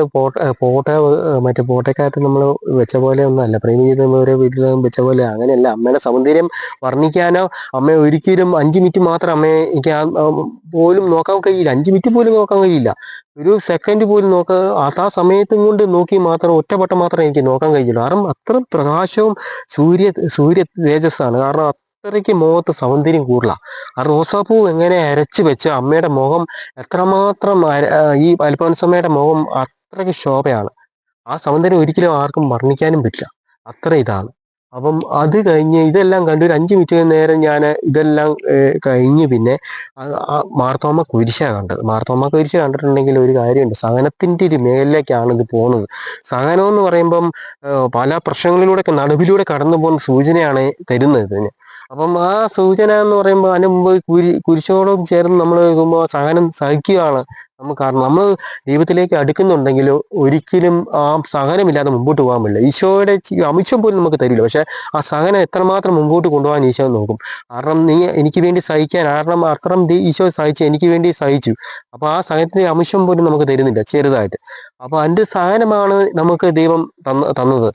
മറ്റേ ഫോട്ടോക്കകത്ത് നമ്മൾ വെച്ച പോലെ ഒന്നും അല്ല, പ്രേമിക്കുന്ന ഓരോ വീട്ടിലും വെച്ച പോലെ അങ്ങനെയല്ല. അമ്മയുടെ സൗന്ദര്യം വർണ്ണിക്കാനോ, അമ്മയെ ഒരിക്കലും 5 മിനിറ്റ് മാത്രം അമ്മയെ എനിക്ക് പോലും നോക്കാൻ കഴിയില്ല, 5 മിനിറ്റ് പോലും നോക്കാൻ കഴിയില്ല, ഒരു സെക്കൻഡ് പോലും ആ സമയത്തും കൊണ്ട് നോക്കി മാത്രം ഒറ്റവട്ടം മാത്രമേ എനിക്ക് നോക്കാൻ കഴിയുള്ളൂ. കാരണം അത്ര പ്രകാശവും സൂര്യ തേജസ്സാണ്. കാരണം അത്രയ്ക്ക് മുഖത്ത് സൗന്ദര്യം കൂടുതലാണ്. ആ റോസാപ്പൂ എങ്ങനെ അരച്ച് വെച്ച് അമ്മയുടെ മുഖം എത്രമാത്രം ഈ അൽഫോൻസമ്മയുടെ മുഖം അത്രയ്ക്ക് ശോഭയാണ്. ആ സൗന്ദര്യം ഒരിക്കലും ആർക്കും വർണ്ണിക്കാനും പറ്റില്ല, അത്ര ഇതാണ്. അപ്പം അത് കഴിഞ്ഞ് ഇതെല്ലാം കണ്ട് ഒരു 5 മിനിറ്റ് നേരം ഞാൻ ഇതെല്ലാം കഴിഞ്ഞ് പിന്നെ മാർത്തോമ കുരിശാണ് കണ്ടത്. മാർത്തോമ കുരിശ് കണ്ടിട്ടുണ്ടെങ്കിൽ ഒരു കാര്യമുണ്ട്, സഹനത്തിൻ്റെ ഒരു മേലിലേക്കാണ് ഇത് പോകുന്നത്. സഹനം എന്ന് പറയുമ്പം പല പ്രശ്നങ്ങളിലൂടെ നടുവിലൂടെ കടന്നു പോകുന്ന സൂചനയാണ് തരുന്നത് ഇതിന്. അപ്പം ആ സൂചന എന്ന് പറയുമ്പോൾ അതിന് മുമ്പ് കുരിശോടും ചേർന്ന് നമ്മൾ നോക്കുമ്പോൾ സഹനം സഹിക്കുകയാണ് നമുക്ക്. കാരണം നമ്മൾ ദൈവത്തിലേക്ക് അടുക്കുന്നുണ്ടെങ്കിൽ ഒരിക്കലും ആ സഹനമില്ലാതെ മുമ്പോട്ട് പോകാൻ പറ്റില്ല. ഈശോയുടെ അംശം പോലും നമുക്ക് തരില്ല, പക്ഷെ ആ സഹനം എത്രമാത്രം മുമ്പോട്ട് കൊണ്ടുപോകാൻ ഈശോ നോക്കും. കാരണം നീ എനിക്ക് വേണ്ടി സഹിക്കാൻ, കാരണം അത്രം ഈശോ സഹിച്ചു, എനിക്ക് വേണ്ടി സഹിച്ചു. അപ്പൊ ആ സഹനത്തിന്റെ അംശം പോലും നമുക്ക് തരുന്നില്ല, ചെറുതായിട്ട്. അപ്പൊ അതിന്റെ സഹനമാണ് നമുക്ക് ദൈവം തന്നത്.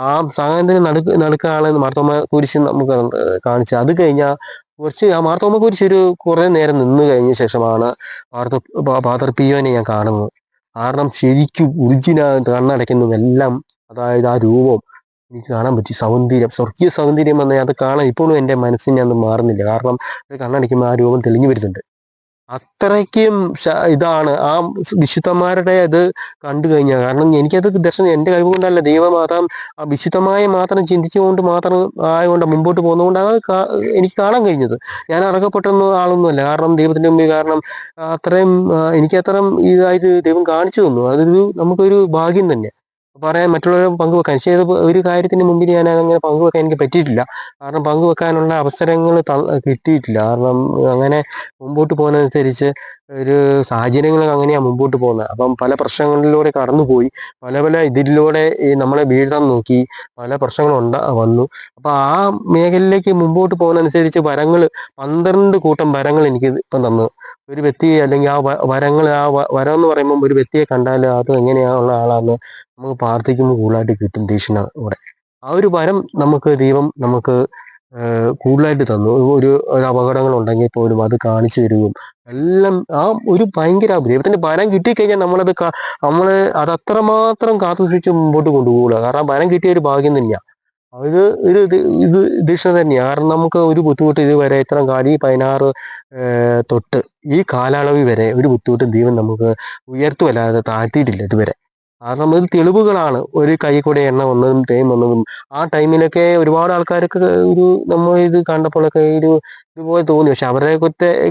ആ സഹനത്തിന് നടുക്കാണ് മാർത്തോമ കുരിശ് നമുക്ക് കാണിച്ചത്. അത് കഴിഞ്ഞാൽ ആ മാർത്തോമ കുരിശ് ഒരു കുറെ നേരം നിന്ന് കഴിഞ്ഞ ശേഷമാണ് ഫാദർ പിയോനെ ഞാൻ കാണുന്നത്. കാരണം ശരിക്കും കണ്ണടയ്ക്കുന്നതെല്ലാം, അതായത് ആ രൂപം എനിക്ക് കാണാൻ പറ്റി. സൗന്ദര്യം, സ്വർഗീയ സൗന്ദര്യം വന്നാൽ അത് കാണാൻ ഇപ്പോഴും എൻ്റെ മനസ്സിനെ അത് മാറുന്നില്ല. കാരണം കണ്ണടയ്ക്കുമ്പോൾ ആ രൂപം തെളിഞ്ഞു വരുന്നുണ്ട്. അത്രയ്ക്കും ഇതാണ് ആ വിശുദ്ധന്മാരുടെ അത് കണ്ടു കഴിഞ്ഞാൽ. കാരണം എനിക്കത് ദർശനം എൻ്റെ കഴിവ് കൊണ്ടല്ല, ദൈവമാതാം ആ വിശുദ്ധമായ മാത്രം ചിന്തിച്ചുകൊണ്ട് മാത്രം ആയതുകൊണ്ട് മുമ്പോട്ട് പോകുന്നതുകൊണ്ട് അത് എനിക്ക് കാണാൻ കഴിഞ്ഞത്. ഞാൻ അറക്കപ്പെട്ടൊന്നും ആളൊന്നുമല്ല, കാരണം ദൈവത്തിൻ്റെ മുമ്പിൽ. കാരണം അത്രയും എനിക്ക് അത്രയും ഇതായിട്ട് ദൈവം കാണിച്ചു തന്നു. അതൊരു നമുക്കൊരു ഭാഗ്യം തന്നെ പറയാൻ, മറ്റുള്ളവരെ പങ്കുവെക്കാൻ. പക്ഷേ ഇത് ഒരു കാര്യത്തിന് മുമ്പിൽ ഞാൻ അതങ്ങനെ പങ്കുവെക്കാൻ എനിക്ക് പറ്റിയിട്ടില്ല. കാരണം പങ്കുവെക്കാനുള്ള അവസരങ്ങൾ കിട്ടിയിട്ടില്ല. കാരണം അങ്ങനെ മുമ്പോട്ട് പോകുന്നതനുസരിച്ച് ഒരു സാഹചര്യങ്ങൾ അങ്ങനെയാണ് മുമ്പോട്ട് പോകുന്നത്. അപ്പം പല പ്രശ്നങ്ങളിലൂടെ കടന്നുപോയി, പല പല ഇതിലൂടെ ഈ നമ്മളെ വീഴ്ത്താൻ നോക്കി, പല പ്രശ്നങ്ങളും വന്നു. അപ്പൊ ആ മേഖലയിലേക്ക് മുമ്പോട്ട് പോകുന്നതനുസരിച്ച് 12 കൂട്ടം വരങ്ങൾ എനിക്ക് ഇപ്പം തന്നു. ഒരു വ്യക്തിയെ, അല്ലെങ്കിൽ ആ വരങ്ങൾ, ആ വരം എന്ന് പറയുമ്പം ഒരു വ്യക്തിയെ കണ്ടാൽ അത് എങ്ങനെയാണുള്ള ആളാന്ന് നമുക്ക് പ്രാർത്ഥിക്കുമ്പോൾ കൂടുതലായിട്ട് കിട്ടും. ദീക്ഷണോടെ ആ ഒരു വരം നമുക്ക് ദൈവം നമുക്ക് കൂടുതലായിട്ട് തന്നു. ഒരു അപകടങ്ങൾ ഉണ്ടെങ്കിൽ പോലും അത് കാണിച്ചു തരുകയും എല്ലാം. ആ ഒരു ഭയങ്കര ദൈവത്തിന്റെ വരം കിട്ടിക്കഴിഞ്ഞാൽ അത് അത്രമാത്രം കാത്തു സൂക്ഷിച്ച് മുമ്പോട്ട് കൊണ്ടുപോകുക. കാരണം വരം കിട്ടിയ ഒരു ഭാഗ്യം തന്നെയാണ്. അത് ഇത് ദീക്ഷ തന്നെയാണ്. കാരണം നമുക്ക് ഒരു ബുദ്ധിമുട്ട് ഇതുവരെ ഇത്ര കാലം, ഈ 16 തൊട്ട് ഈ കാലയളവിൽ വരെ ഒരു ബുദ്ധിമുട്ടും ദൈവം നമുക്ക് ഉയർത്തുമല്ലാതെ താഴ്ത്തിയിട്ടില്ല ഇതുവരെ. കാരണം ഇത് തെളിവുകളാണ്. ഒരു കൈ കൂടെ എണ്ണ വന്നതും തേൻ വന്നതും ആ ടൈമിലൊക്കെ ഒരുപാട് ആൾക്കാർക്ക് നമ്മൾ ഇത് കണ്ടപ്പോഴൊക്കെ ഇതുപോലെ തോന്നി. പക്ഷെ അവരെ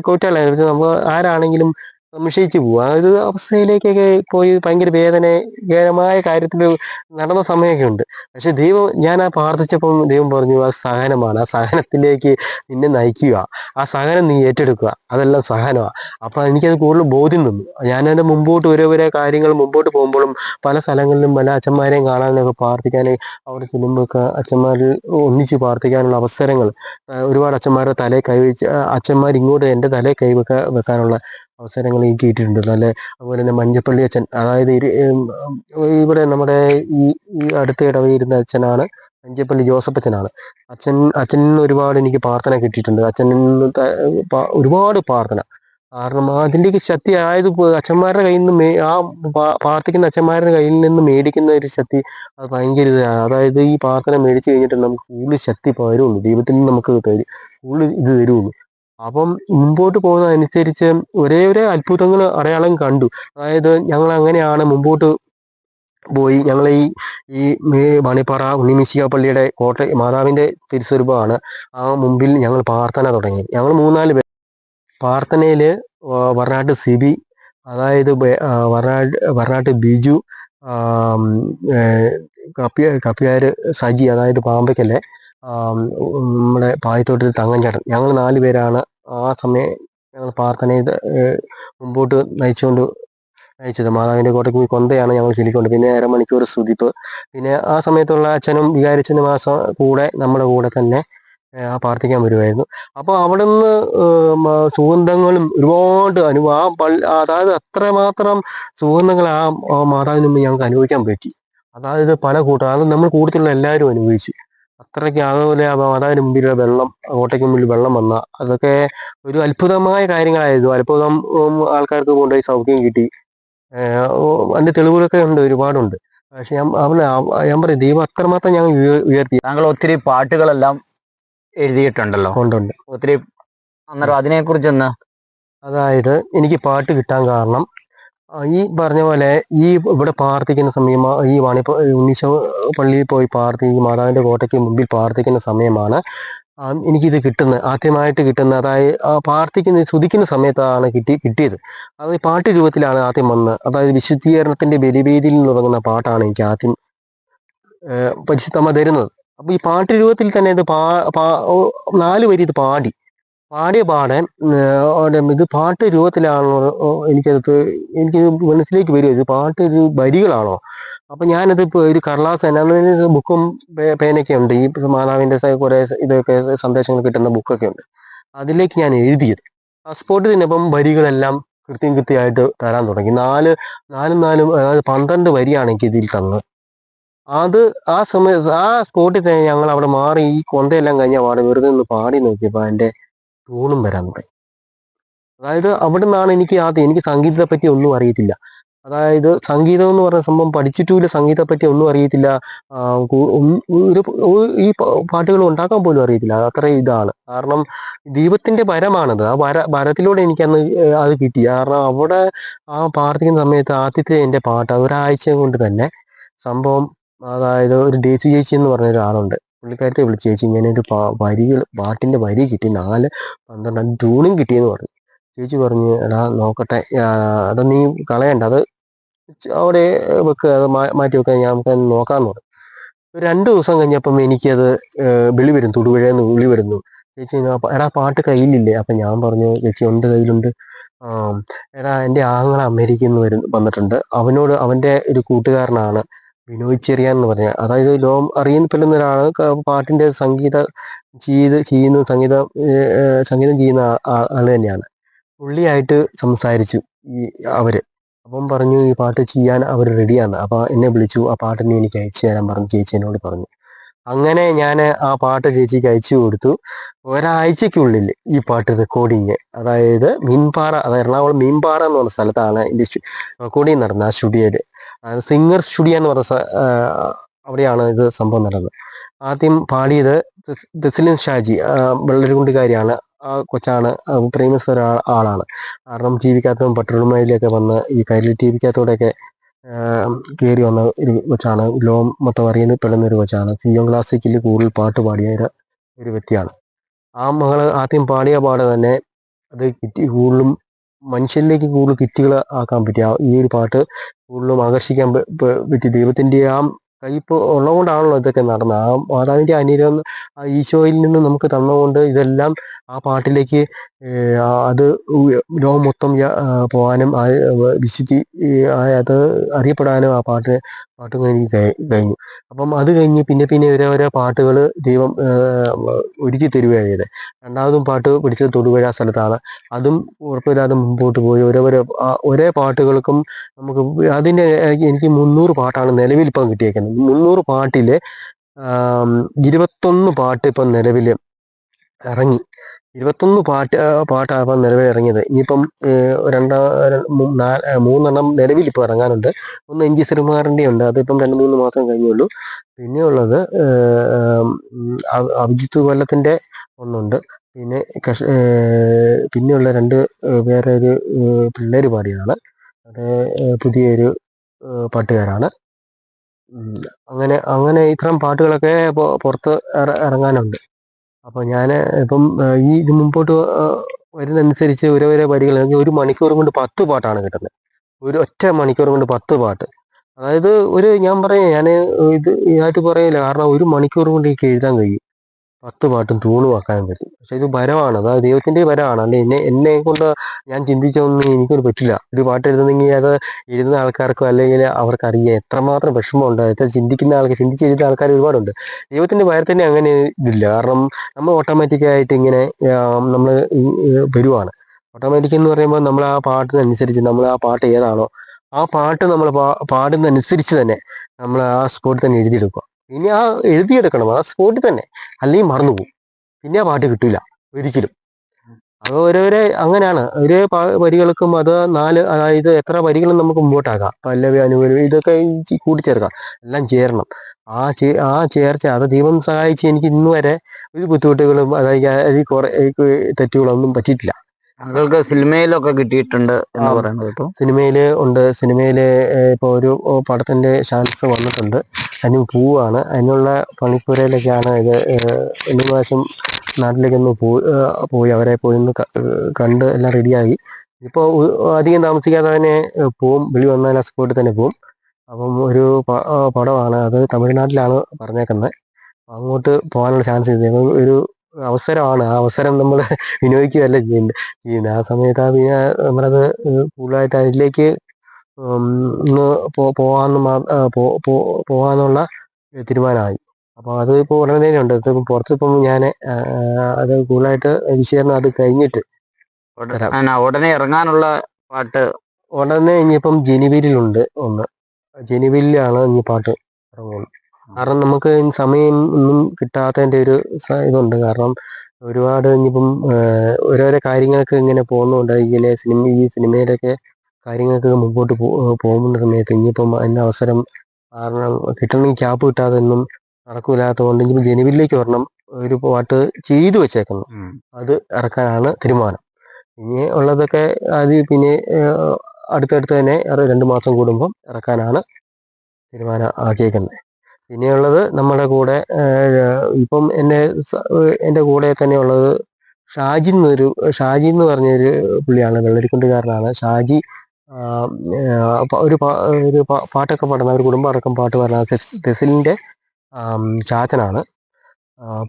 കുറ്റമല്ല, നമ്മൾ ആരാണെങ്കിലും സംശയിച്ചു പോകും. ആ ഒരു അവസ്ഥയിലേക്കൊക്കെ പോയി ഭയങ്കര വേദനകരമായ കാര്യത്തിൽ നടന്ന സമയമൊക്കെ ഉണ്ട്. പക്ഷെ ദൈവം, ഞാൻ ആ പ്രാർത്ഥിച്ചപ്പം ദൈവം പറഞ്ഞു ആ സഹനമാണ്, ആ സഹനത്തിലേക്ക് നിന്നെ നയിക്കുക, ആ സഹനം നീ ഏറ്റെടുക്കുക, അതെല്ലാം സഹനമാണ്. അപ്പൊ എനിക്കത് കൂടുതൽ ബോധ്യം തന്നു. ഞാനതിന്റെ മുമ്പോട്ട് ഓരോ കാര്യങ്ങൾ മുമ്പോട്ട് പോകുമ്പോഴും പല സ്ഥലങ്ങളിലും പല അച്ഛന്മാരെയും കാണാനൊക്കെ പ്രാർത്ഥിക്കാനും അവിടെ ചെല്ലുമ്പോഴൊക്കെ അച്ഛന്മാരിൽ ഒന്നിച്ച് പ്രാർത്ഥിക്കാനുള്ള അവസരങ്ങൾ, ഒരുപാട് അച്ഛന്മാരുടെ തലയിൽ കൈവച്ച് അച്ഛന്മാർ ഇങ്ങോട്ട് എൻ്റെ തലയിൽ വെക്കാനുള്ള അവസരങ്ങൾ എനിക്ക് കിട്ടിയിട്ടുണ്ട്. അതുപോലെ തന്നെ മഞ്ഞപ്പള്ളി അച്ഛൻ, അതായത് ഇവിടെ നമ്മുടെ ഈ അടുത്ത ഇടവയിരുന്ന അച്ഛനാണ് മഞ്ഞപ്പള്ളി ജോസഫ് അച്ഛനാണ്. അച്ഛന് ഒരുപാട് എനിക്ക് പ്രാർത്ഥന കിട്ടിയിട്ടുണ്ട്. അച്ഛനിൽ നിന്ന് ഒരുപാട് പ്രാർത്ഥന. കാരണം അതിൻ്റെയൊക്കെ ശക്തി, അതായത് അച്ഛന്മാരുടെ കയ്യിൽ നിന്ന് പ്രാർത്ഥിക്കുന്ന അച്ഛന്മാരുടെ കയ്യിൽ നിന്ന് മേടിക്കുന്ന ഒരു ശക്തി, അത് ഭയങ്കര ഇതാണ്. അതായത് ഈ പ്രാർത്ഥന മേടിച്ചു കഴിഞ്ഞിട്ട് നമുക്ക് കൂടുതൽ ശക്തി പകരുള്ളൂ, ദൈവത്തിൽ നിന്ന് നമുക്ക് കൂടുതൽ ഇത് തരുള്ളൂ. അപ്പം മുമ്പോട്ട് പോകുന്നതനുസരിച്ച് ഒരേ അത്ഭുതങ്ങൾ അടയാളം കണ്ടു. അതായത് ഞങ്ങൾ അങ്ങനെയാണ് മുമ്പോട്ട് പോയി. ഞങ്ങൾ ഈ മണിപ്പാറ ഉണ്ണിമിശിഹ പള്ളിയുടെ മാതാവിന്റെ തിരുസ്വരൂപമാണ് ആ മുമ്പിൽ ഞങ്ങൾ പ്രാർത്ഥന തുടങ്ങി. ഞങ്ങൾ 3-4 പേർ പ്രാർത്ഥനയില് വർണ്ണാട്ട് സിബി, അതായത് വർണ്ണാട്ട് ബിജു, കപ്പിയാര് സജി, അതായത് പാമ്പയ്ക്കല്ലേ, നമ്മുടെ പായത്തോട്ടിൽ തങ്ങൻചേട്ടൻ, ഞങ്ങൾ 4 പേരാണ് ആ സമയം ഞങ്ങൾ പ്രാർത്ഥന മുമ്പോട്ട് നയിച്ചത്. മാതാവിന്റെ കോട്ടയ്ക്ക് കൊന്തയാണ് ഞങ്ങൾ ചൊല്ലിക്കൊണ്ട്, പിന്നെ അരമണിക്കൂർ സ്തുതിപ്പ്, പിന്നെ ആ സമയത്തുള്ള അച്ഛനും വികാരിച്ചനും കൂടെ നമ്മുടെ കൂടെ തന്നെ പ്രാർത്ഥിക്കാൻ വരുമായിരുന്നു. അപ്പോൾ അവിടുന്ന് സുഗന്ധങ്ങളും ഒരുപാട് അതായത് അത്രമാത്രം സുഗന്ധങ്ങൾ ആ മാതാവിന് മുമ്പ് ഞങ്ങൾക്ക് അനുഭവിക്കാൻ പറ്റി. അതായത് പല കൂട്ടം അത് നമ്മൾ കൂട്ടത്തിലുള്ള എല്ലാവരും അനുഭവിച്ചു. അത്രയ്ക്ക് അതുപോലെ ആ മാതാവിന് മുമ്പിലുള്ള വെള്ളം, കോട്ടയ്ക്ക് മുമ്പിൽ വെള്ളം വന്ന അതൊക്കെ ഒരു അത്ഭുതമായ കാര്യങ്ങളായിരുന്നു. അത്ഭുതം ആൾക്കാർക്ക് കൊണ്ടുപോയി സൗഖ്യം കിട്ടി. അതിന്റെ തെളിവുകളൊക്കെ ഉണ്ട്, ഒരുപാടുണ്ട്. പക്ഷെ ഞാൻ പറയും ദൈവം അത്രമാത്രം ഞങ്ങൾ ഉയർത്തി. താങ്കൾ ഒത്തിരി പാട്ടുകളെല്ലാം എഴുതിയിട്ടുണ്ടല്ലോ, കൊണ്ടുണ്ട്. ഒത്തിരി. അന്നേരം അതിനെക്കുറിച്ചൊന്ന്. അതായത് എനിക്ക് പാട്ട് കിട്ടാൻ കാരണം ഈ പറഞ്ഞ പോലെ ഈ ഇവിടെ പ്രാർത്ഥിക്കുന്ന സമയം, ഈ ഉണ്ണീശോ പള്ളിയിൽ പോയി ഈ മാതാവിന്റെ കോട്ടയ്ക്ക് മുമ്പിൽ പ്രാർത്ഥിക്കുന്ന സമയമാണ് എനിക്കിത് കിട്ടുന്നത്, ആദ്യമായിട്ട് കിട്ടുന്നത്. അതായത് സ്തുതിക്കുന്ന സമയത്താണ് കിട്ടിയത്. അത് പാട്ട് രൂപത്തിലാണ് ആദ്യം വന്നത്. അതായത് വിശുദ്ധീകരണത്തിന്റെ ബലിവേദിയിൽ നിന്ന് തുടങ്ങുന്ന പാട്ടാണ് എനിക്ക് ആദ്യം പരിശുദ്ധമ്മ തരുന്നത്. അപ്പൊ ഈ പാട്ട് രൂപത്തിൽ തന്നെ ഇത് 4 വരി ഇത് പാടിയ പാടാൻ ഇത് പാട്ട് രൂപത്തിലാണോ എനിക്ക് മനസ്സിലേക്ക് വരും, ഇത് പാട്ട് വരികളാണോ. അപ്പൊ ഞാനത് ഇപ്പോൾ ഒരു കടലാസ് ബുക്കും പേനൊക്കെ ഉണ്ട്, ഈ മാതാവിന്റെ കുറെ ഇതൊക്കെ സന്ദേശങ്ങൾ കിട്ടുന്ന ബുക്കൊക്കെ ഉണ്ട്. അതിലേക്ക് ഞാൻ എഴുതിയത് പാസ്പോർട്ട് തന്നെ വരികളെല്ലാം കൃത്യമായിട്ട് തരാൻ തുടങ്ങി. നാലും അതായത് 12 വരിയാണ് എനിക്ക് ഇതിൽ തന്നത്. അത് ആ സമയത്ത് ആ സ്പോട്ടിൽ തന്നെ ഞങ്ങൾ അവിടെ മാറി ഈ കൊന്തയെല്ലാം കഴിഞ്ഞ പാടെ വെറുതെ ഒന്ന് പാടി നോക്കിയപ്പോൾ അതിന്റെ ട്യൂണും വരാൻ തുടങ്ങി. അതായത് അവിടെ നിന്നാണ് എനിക്ക് സംഗീതത്തെ പറ്റി ഒന്നും അറിയത്തില്ല. അതായത് സംഗീതം എന്ന് പറഞ്ഞ സംഭവം പഠിച്ചിട്ടുമില്ല, സംഗീതത്തെ പറ്റി ഒന്നും അറിയത്തില്ല. ഈ പാട്ടുകൾ ഉണ്ടാക്കാൻ പോലും അറിയത്തില്ല. അത്ര ഇതാണ്. കാരണം ദൈവത്തിന്റെ വരമാണത്. ആ വരത്തിലൂടെ എനിക്കന്ന് അത് കിട്ടി. കാരണം അവിടെ ആ പ്രാർത്ഥിക്കുന്ന സമയത്ത് ആദ്യത്തെ എൻ്റെ പാട്ട് ഒരാഴ്ച കൊണ്ട് തന്നെ സംഭവം. അതായത് ഒരു ഡേസി ചേച്ചി എന്ന് പറഞ്ഞ ഒരാളുണ്ട്, പുള്ളിക്കാരത്തെ വിളിച്ച് ചേച്ചി ഇങ്ങനെ ഒരു പാട്ടിന്റെ വരി കിട്ടി, 4, 12 ട്യൂണും കിട്ടിയെന്ന് പറഞ്ഞു. ചേച്ചി പറഞ്ഞു, എടാ നോക്കട്ടെ, അത് നീ കളയണ്ട, അത് അവിടെ വെക്കുക, അത് മാറ്റി വെക്കുക, നമുക്ക് നോക്കാമെന്ന് പറഞ്ഞു. 2 ദിവസം കഴിഞ്ഞപ്പം എനിക്കത് വിളി വരും, തൊടുപുഴയിൽ നിന്ന് വിളി വരുന്നു. ചേച്ചി എടാ പാട്ട് കയ്യിലില്ലേ? അപ്പം ഞാൻ പറഞ്ഞു, ചേച്ചി ഉണ്ട്, കയ്യിലുണ്ട്. എടാ എൻ്റെ ആങ്ങള അമേരിക്കയിൽ നിന്ന് വന്നിട്ടുണ്ട്, അവൻ്റെ ഒരു കൂട്ടുകാരനാണ് ബിനോയ് ചെറിയാൻ എന്ന് പറഞ്ഞ, അതായത് ലോകം അറിയപ്പെടുന്ന ഒരാൾ, പാട്ടിന്റെ സംഗീതം ചെയ്യുന്ന ആൾ തന്നെയാണ്. പുള്ളിയായിട്ട് സംസാരിച്ചു അവര്. അപ്പം പറഞ്ഞു ഈ പാട്ട് ചെയ്യാൻ അവർ റെഡിയാണ്. അപ്പൊ എന്നെ വിളിച്ചു, ആ പാട്ട് നീ എനിക്ക് അയച്ചു തരാൻ പറഞ്ഞു, ചേച്ചി എന്നോട് പറഞ്ഞു. അങ്ങനെ ഞാൻ ആ പാട്ട് ചേച്ചിക്ക് അയച്ചു കൊടുത്തു. ഒരാഴ്ചക്കുള്ളിൽ ഈ പാട്ട് റെക്കോർഡിങ്, അതായത് എറണാകുളം മീൻപാറ എന്ന് പറഞ്ഞ സ്ഥലത്താണ് ഇതിന്റെ റെക്കോർഡിങ് നടന്നത്. ആ സ്റ്റുഡിയോയില്, സിംഗർ സ്റ്റുഡിയോ എന്ന് പറഞ്ഞ അവിടെയാണ് ഇത് സംഭവം നടന്നത്. ആദ്യം പാടിയത് ദസ്ലിൻ ഷാജി, വെള്ളരിക്കുണ്ടിക്കാരിയാണ്. ആ കൊച്ചാണ്, പ്രേമിച്ച ആളാണ്. കാരണം ജീവിക്കാത്തതും പട്ടണമയിലൊക്കെ വന്ന് ഈ കൈരളി ടി വിക്കകത്തോടെയൊക്കെ കയറി വന്ന ഒരു കൊച്ചാണ്. ലോകം മൊത്തം അറിയപ്പെടുന്ന ഒരു കൊച്ചാണ്. സിയോൺ ക്ലാസിക്കിൽ കൂടുതൽ പാട്ട് പാടിയ ഒരു വ്യക്തിയാണ്. ആ മകള് ആദ്യം പാടിയ പാടെ തന്നെ അത് കൂടുതലും മനുഷ്യരിലേക്ക് കൂടുതൽ കിറ്റുകൾ ആക്കാൻ പറ്റിയ ഈ ഒരു പാട്ട് കൂടുതലും ആകർഷിക്കാൻ പറ്റി. ദൈവത്തിന്റെ ആ കയ്പ് ഉള്ളതുകൊണ്ടാണല്ലോ ഇതൊക്കെ നടന്നത്. ആ മാതാവിന്റെ അനുഗ്രഹം ആ ഈശോയിൽ നിന്ന് നമുക്ക് തന്നുകൊണ്ട് ഇതെല്ലാം ആ പാട്ടിലേക്ക് അത് ലോകം മൊത്തം പോകാനും വിശുദ്ധി അത് അറിയപ്പെടാനും ആ പാട്ടും എനിക്ക് കഴിഞ്ഞു. അപ്പം അത് കഴിഞ്ഞ് പിന്നെ ഓരോ പാട്ടുകൾ ദൈവം ഒരുക്കി തരുകയായത്. രണ്ടാമതും പാട്ട് പിടിച്ചത് തൊടുപുഴ സ്ഥലത്താണ്. അതും ഉറപ്പില്ലാതെ മുമ്പോട്ട് പോയി ഒരേ പാട്ടുകൾക്കും നമുക്ക് അതിൻ്റെ എനിക്ക് 300 പാട്ടാണ് നിലവിൽ ഇപ്പം കിട്ടിയേക്കുന്നത്. 300 പാട്ടില് 21 പാട്ട് ഇപ്പം നിലവിൽ ഇറങ്ങി. 21 പാട്ടാണ് ഇപ്പം നിലവിൽ ഇറങ്ങിയത്. ഇനിയിപ്പം 3 നിലവിൽ ഇപ്പോൾ ഇറങ്ങാനുണ്ട്. ഒന്ന് എം ജി ശ്രീകുമാറിൻ്റെ ഉണ്ട്, അതിപ്പം 2-3 മാസം കഴിഞ്ഞുള്ളൂ. പിന്നെയുള്ളത് അഭിജിത്ത് കൊല്ലത്തിൻ്റെ ഒന്നുണ്ട്. പിന്നെ പിന്നെയുള്ള 2 വേറെ ഒരു പിള്ളേർ പാടിയതാണ്. അത് പുതിയൊരു പാട്ടുകാരാണ്. അങ്ങനെ ഇത്തരം പാട്ടുകളൊക്കെ പുറത്ത് ഇറങ്ങാനുണ്ട്. അപ്പോൾ ഞാൻ ഇപ്പം ഇത് മുമ്പോട്ട് വരുന്നതനുസരിച്ച് ഓരോ വരികൾ 1 മണിക്കൂർ കൊണ്ട് 10 പാട്ടാണ് കിട്ടുന്നത്. ഒറ്റ മണിക്കൂർ കൊണ്ട് 10 പാട്ട്. അതായത് ഞാൻ ഇതായിട്ട് പറയില്ല, കാരണം 1 മണിക്കൂർ കൊണ്ട് എനിക്ക് എഴുതാൻ കഴിയും 10 പാട്ടും തൂണുമാക്കാനും പറ്റും. പക്ഷെ ഇത് വരമാണ്, അതായത് ദൈവത്തിൻ്റെ വരമാണ്. അല്ലെ എന്നെ കൊണ്ട് ഞാൻ ചിന്തിച്ചൊന്നും എനിക്കൊരു പറ്റില്ല. ഒരു പാട്ട് എഴുതുന്നെങ്കിൽ അത് എഴുതുന്ന ആൾക്കാർക്കോ അല്ലെങ്കിൽ അവർക്കറിയാം എത്രമാത്രം വിഷമമുണ്ട്. അത് ചിന്തിക്കുന്ന ആൾക്ക്, ചിന്തിച്ചെഴുതുന്ന ആൾക്കാർ ഒരുപാടുണ്ട്. ദൈവത്തിൻ്റെ വരത്തിന് അങ്ങനെ ഇതില്ല. കാരണം നമ്മൾ ഓട്ടോമാറ്റിക്കായിട്ട് ഇങ്ങനെ നമ്മൾ വരുവാണ്. ഓട്ടോമാറ്റിക് എന്ന് പറയുമ്പോൾ നമ്മൾ ആ പാട്ടിനനുസരിച്ച് നമ്മൾ ആ പാട്ട് ഏതാണോ ആ പാട്ട് നമ്മൾ പാടുന്നതനുസരിച്ച് തന്നെ നമ്മൾ ആ സ്പോട്ടിൽ തന്നെ എഴുതിയെടുക്കുക. ഇനി ആ എഴുതിയെടുക്കണം ആ സ്പോട്ടിൽ തന്നെ, അല്ലെങ്കിൽ മറന്നുപോകും. പിന്നെ ആ പാട്ട് കിട്ടില്ല ഒരിക്കലും. അത് ഓരോരോ അങ്ങനെയാണ്. ഓരോ വരികൾക്കും അത് 4, അതായത് എത്ര വരികളും നമുക്ക് മുമ്പോട്ടാക്കാം. പല്ലവി, അനുപല്ലവി ഇതൊക്കെ കൂട്ടിച്ചേർക്കാം. എല്ലാം ചേരണം. ആ ചേർച്ച അത് ദൈവം സഹായിച്ച് എനിക്ക് ഇന്ന് വരെ ഒരു ബുദ്ധിമുട്ടുകളും അതായത് അതിൽ കുറെ തെറ്റുകളൊന്നും പറ്റിയിട്ടില്ല. താങ്കൾക്ക് സിനിമയിലൊക്കെ കിട്ടിയിട്ടുണ്ട് എന്ന് പറയുന്നത് കേട്ടോ. സിനിമയിൽ ഉണ്ട്. സിനിമയിൽ ഇപ്പോൾ ഒരു പടത്തിൻ്റെ ചാൻസ് വന്നിട്ടുണ്ട്. അതിന് പോവാണ്. അതിനുള്ള പണിപ്പുരയിലൊക്കെയാണ് ഇത്. 2 പ്രാവശ്യം നാട്ടിലേക്കൊന്ന് പോയി അവരെ പോയി ഒന്ന് കണ്ട് എല്ലാം റെഡിയായി. ഇപ്പോൾ അധികം താമസിക്കാതെ തന്നെ പോവും. വിളി വന്നാൽ ആ സ്പോട്ടിൽ തന്നെ പോവും. അപ്പം ഒരു പടമാണ് അത്, തമിഴ്നാട്ടിലാണ് പറഞ്ഞേക്കുന്നത്. അങ്ങോട്ട് പോകാനുള്ള ചാൻസ് ഇത് ഒരു അവസരമാണ്. ആ അവസരം നമ്മൾ വിനിയോഗിക്കുകയല്ല ചെയ്യുന്നത്. ആ സമയത്ത് പിന്നെ നമ്മളത് കൂടുതലായിട്ട് അതിലേക്ക് ഒന്ന് പോകാന്നുള്ള തീരുമാനമായി. അപ്പോൾ അത് ഇപ്പോൾ ഉടനെ തന്നെ ഉണ്ട്. ഇതിപ്പം പുറത്തിപ്പം ഞാൻ അത് കൂടുതലായിട്ട് വിശീലനം അത് കഴിഞ്ഞിട്ട് ഉടനെ ഇറങ്ങാനുള്ള പാട്ട് ഉടനെ ഇനിയിപ്പം ജനുവരിയിലുണ്ട് ഒന്ന്. ജനുവരിയിലാണ് ഇനി പാട്ട് ഇറങ്ങുന്നത്. കാരണം നമുക്ക് സമയം ഒന്നും കിട്ടാത്തതിൻ്റെ ഒരു ഇതുണ്ട്. കാരണം ഒരുപാട് ഇനിയിപ്പം ഓരോരോ കാര്യങ്ങൾക്ക് ഇങ്ങനെ പോകുന്നുണ്ട്. ഇങ്ങനെ ഈ സിനിമയിലൊക്കെ കാര്യങ്ങൾക്ക് മുമ്പോട്ട് പോകുന്ന സമയത്ത് ഇനിയിപ്പം അതിൻ്റെ അവസരം കാരണം കിട്ടണമെങ്കിൽ ക്യാപ്പ് കിട്ടാതെ ഒന്നും നടക്കൂലാത്തതുകൊണ്ട് ഇനിയിപ്പോൾ ജനുവരിയിലേക്ക് വരണം. ഒരു പാട്ട് ചെയ്തു വെച്ചേക്കുന്നു, അത് ഇറക്കാനാണ് തീരുമാനം. ഇനി ഉള്ളതൊക്കെ അത് പിന്നെ അടുത്തടുത്ത് തന്നെ 2 മാസം കൂടുമ്പം ഇറക്കാനാണ് തീരുമാനം ആക്കിയേക്കുന്നത്. പിന്നെയുള്ളത് നമ്മുടെ കൂടെ ഇപ്പം എൻ്റെ കൂടെ തന്നെ ഉള്ളത് ഷാജി എന്ന് പറഞ്ഞൊരു പുള്ളിയാണ്. വെള്ളരിക്കുണ്ടുകാരനാണ് ഷാജി. ഒരു പാട്ടൊക്കെ പാടുന്ന ഒരു കുടുംബം അടക്കം പാട്ട് പാടുന്ന തെസിലിൻ്റെ ചാച്ചനാണ്.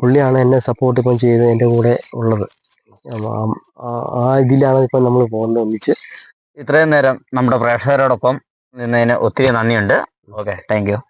പുള്ളിയാണ് എന്നെ സപ്പോർട്ട് ഇപ്പം ചെയ്ത് എൻ്റെ കൂടെ ഉള്ളത്. ആ ഇതിലാണ് ഇപ്പം നമ്മൾ പോകുന്നത് ഒന്നിച്ച്. ഇത്രയും നേരം നമ്മുടെ പ്രേക്ഷകരോടൊപ്പം നിന്നതിന് ഒത്തിരി നന്ദിയുണ്ട്. Okay, thank you.